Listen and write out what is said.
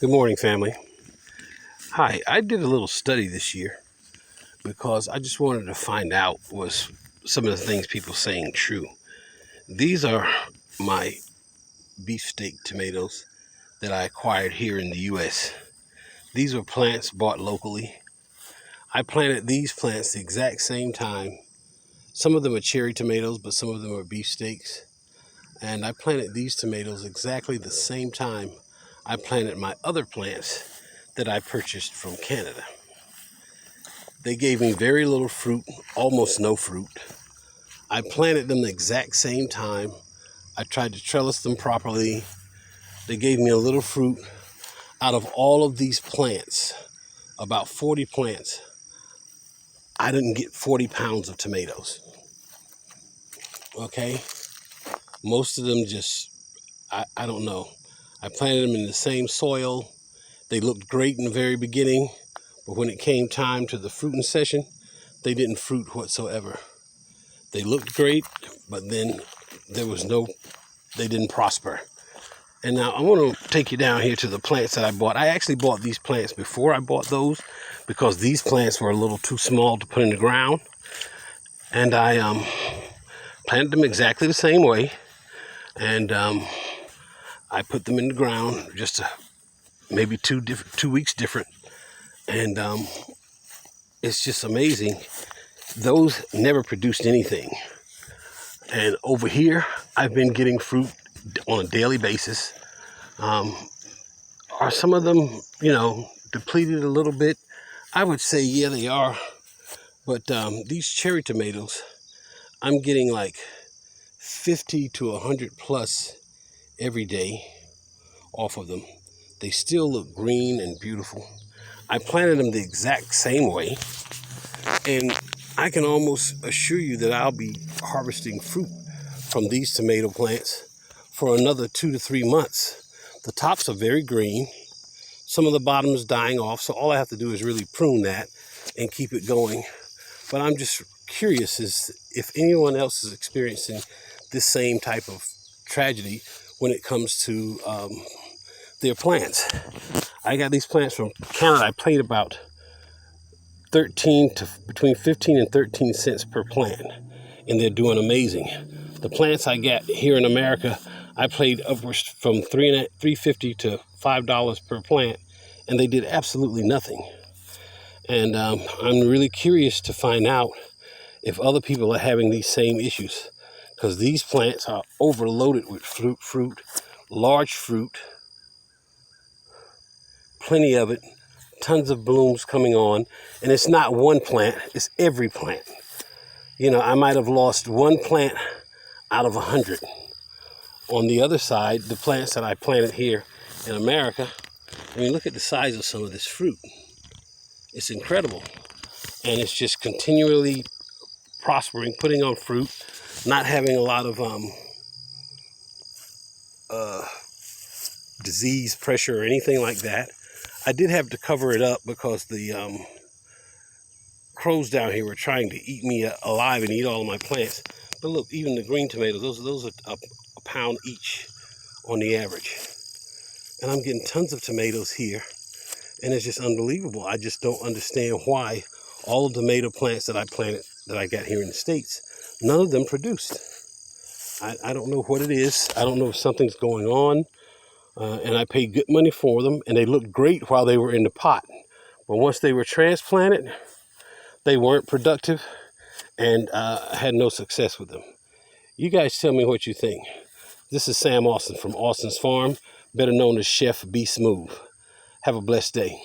Good morning, family. Hi, I did a little study this year because I just wanted to find out was some of the things people saying true. These are my beefsteak tomatoes that I acquired here in the US. These were plants bought locally. I planted these plants the exact same time. Some of them are cherry tomatoes, but some of them are beefsteaks. And I planted these tomatoes exactly the same time I planted my other plants that I purchased from Canada. They gave me very little fruit, almost no fruit. I planted them the exact same time. I tried to trellis them properly. They gave me a little fruit. Out of all of these plants, about 40 plants, I didn't get 40 pounds of tomatoes. Okay? Most of them just, I don't know. I planted them in the same soil. They looked great in the very beginning, but when it came time to the fruiting session, they didn't fruit whatsoever. They looked great, but then they didn't prosper. And now I want to take you down here to the plants that I bought. I actually bought these plants before I bought those because these plants were a little too small to put in the ground. And I planted them exactly the same way. And I put them in the ground just maybe 2 weeks different. And it's just amazing. Those never produced anything. And over here, I've been getting fruit on a daily basis. Are some of them, depleted a little bit? I would say, yeah, they are. But these cherry tomatoes, I'm getting like 50 to 100 plus every day off of them. They still look green and beautiful. I planted them the exact same way. And I can almost assure you that I'll be harvesting fruit from these tomato plants for another 2 to 3 months. The tops are very green. Some of the bottom is dying off, so all I have to do is really prune that and keep it going. But I'm just curious as if anyone else is experiencing this same type of tragedy when it comes to their plants. I got these plants from Canada. I paid about between 15 and 13 cents per plant, and they're doing amazing. The plants I got here in America, I paid upwards from $3.50 to $5 per plant, and they did absolutely nothing. And I'm really curious to find out if other people are having these same issues, because these plants are overloaded with fruit, large fruit, plenty of it, tons of blooms coming on, and it's not one plant, it's every plant. I might have lost one plant out of 100. On the other side, the plants that I planted here in America, look at the size of some of this fruit. It's incredible. And it's just continually prospering, putting on fruit, not having a lot of disease pressure or anything like that. I did have to cover it up because the crows down here were trying to eat me alive and eat all of my plants. But look, even the green tomatoes, those are a pound each on the average. And I'm getting tons of tomatoes here, and it's just unbelievable. I just don't understand why all the tomato plants that I planted, that I got here in the States, none of them produced. I don't know what it is. I don't know if something's going on. And I paid good money for them, and they looked great while they were in the pot. But once they were transplanted, they weren't productive, and I had no success with them. You guys tell me what you think. This is Sam Austin from Austin's Farm, better known as Chef Be Smooth. Have a blessed day.